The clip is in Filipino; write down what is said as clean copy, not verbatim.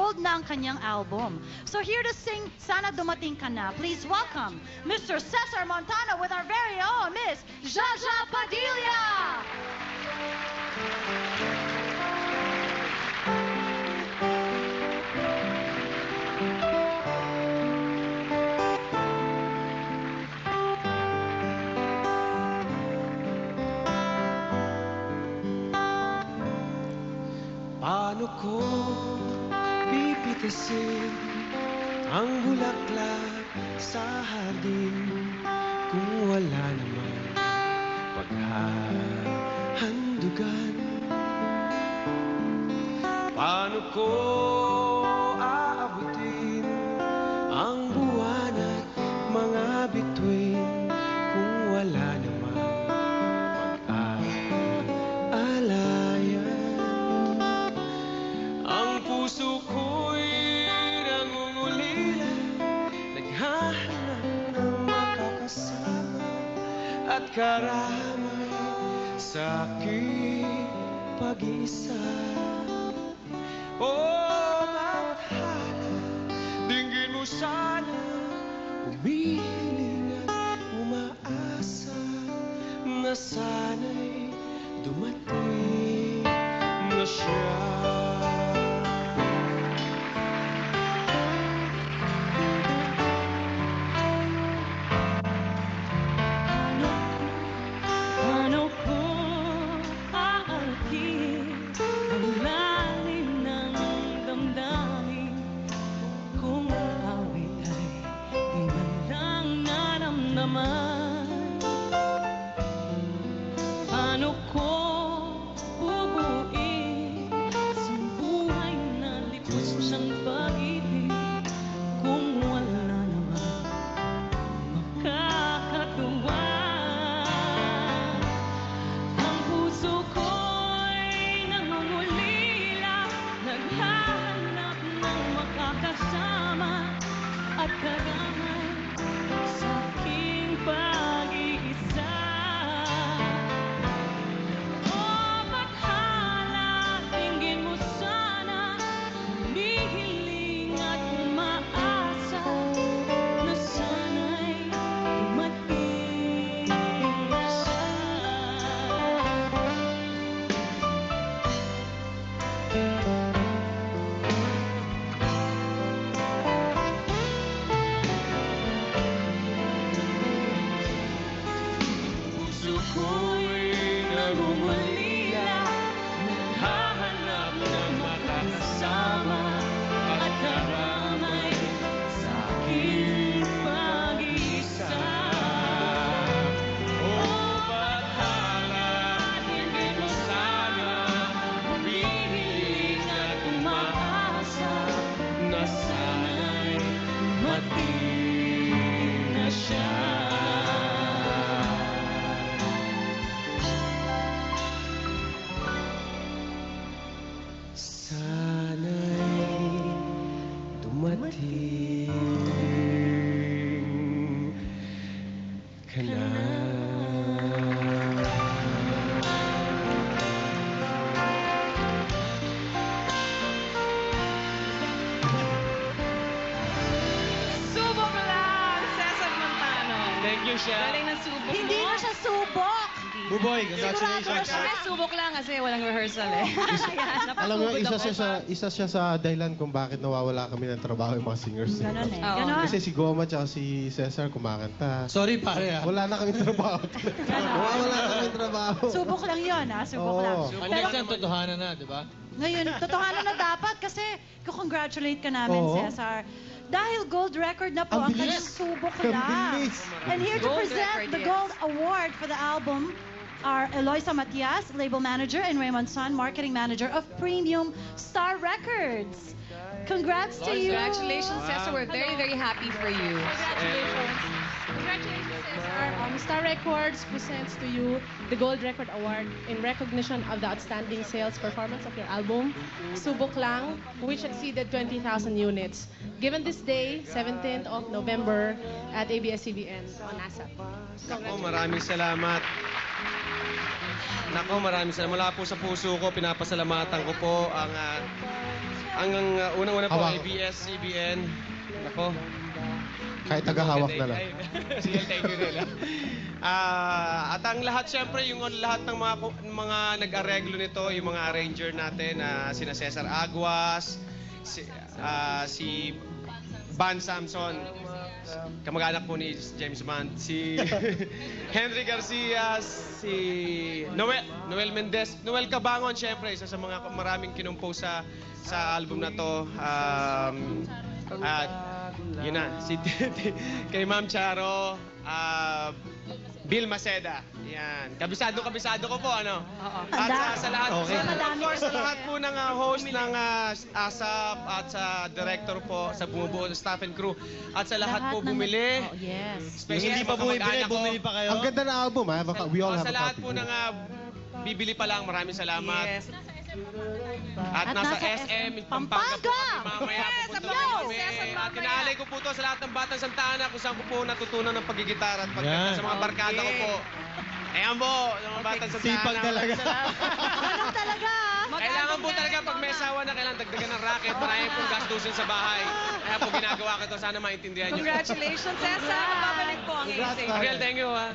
gold na ang kanyang album. So here to sing Sana Dumating Ka Na, please welcome Mr. Cesar Montano with our very own Miss Jaja Padilla! Paano ko pipitasin ang bulaklak sa hardin kung wala naman paghahandugan? Paano ko aabutin ang buwan at mga bituin kung wala naman pag-aalayan? Ang puso ko'y nangungulila, naghahanap ng makakasama at karamay sa aking pag-iisa. Oh, mathala, dinggin mo sana, umihiling at umaasa na sana'y dumating na siya. Paano ko bubuin isang buhay na likus ng pag-ibig kung wala naman makakatuwa? Ang puso ko'y nangungulila, naghahanap ng makakasama at karamay sa aking pag-iisa. Oh, bathala, tingin mo sana, humihiling at umaasa na sana'y dumating na siya. Puso ko'y nangungulila, naghahanap ng makakasama at karamay sa aking pag-iisa. Oh, bathala, tingin mo sana, humihiling at umaasa na sana'y dumating na siya. Sana'y dumating ka na. Subok lang, Cesar Montano. Thank you, siya. Galing ng subok mo. Hindi na siya subok! Buboy, Sigurado na congratulations. siya. Subok lang kasi walang rehearsal eh. Ayan, Alam mo, napapagod isa siya sa dahilan kung bakit nawawala kami ng trabaho yung mga singers. Ganon eh. Oo. Ganon. Kasi si Goma at si Cesar kumakanta. Sorry pare ah. Wala na kami trabaho. Nawawala na kami trabaho. Subok lang yun, ha? Subok Oo. lang. Ang next time, totohanan na, di ba? Ngayon, totohanan na dapat kasi congratulate ka namin, Oo. Cesar. Dahil gold record na po Ang ang kanyang bilis. subok Ang lang. bilis. And here to Gold present record, the yes. gold award for the album are Eloisa Matias, label manager, and Raymond Son, marketing manager of Premium Star Records. Congrats to you. Congratulations, Cesar. We're very, very happy for you. Congratulations. Congratulations, Cesar. Star Records presents to you the Gold Record Award in recognition of the outstanding sales performance of your album, Subok Lang, which exceeded 20,000 units. Given this day, 17th of November, at ABS-CBN on ASAP. Nako, maraming salamat. Nako, maraming salamat. Mula po sa puso ko, pinapasalamatan ko po ang Ang unang-una po, Hawak. ABS-CBN. Nako. Kahit tagahawak na lang. Sige, thank you nila. At ang lahat, syempre, yung lahat ng mga nag-areglo nito, yung mga arranger natin, sina Cesar Aguas, si Van Samson, kamag-anak po ni James Bond, si Henry Garcia, si Noel Mendez, Noel Cabangon, syempre, isa sa mga maraming kinumpose sa album na to. At yun na, kay Ma'am Charo, Bill Maceda. Yan. Kabisado ko po, ano? At sa lahat, of course, sa lahat po ng host ng ASAP at sa director po, sa bumubuo ng staff and crew, at sa lahat po bumili. Oh, yes. Especially Hindi pa sa mga kamag-anak ko. bumili pa kayo? Ang ganda ng album, ha? We all have Sa a lahat copy. po ng bibili pa lang, maraming salamat. Yes. At nasa SM, Pampanga po kami mamaya. Pupunta po kami. At inaalay ko po to sa lahat ng Batang Santa Ana kung saan ko po natutunan ng pagigitara at pagkanta Yan. sa mga barkada ko po. Ayan po, yung mga Batang Santa Ana. Sipag talaga. Ganun talaga. Kailangan po talaga pag may asawa na kailangan dagdagan ng racket. Marami pong gastusin sa bahay. Kaya po ginagawa ko to. Sana maintindihan nyo. Congratulations, Cesar. Babalik po ang Congrats, iyong Tay. Ariel, thank you ha.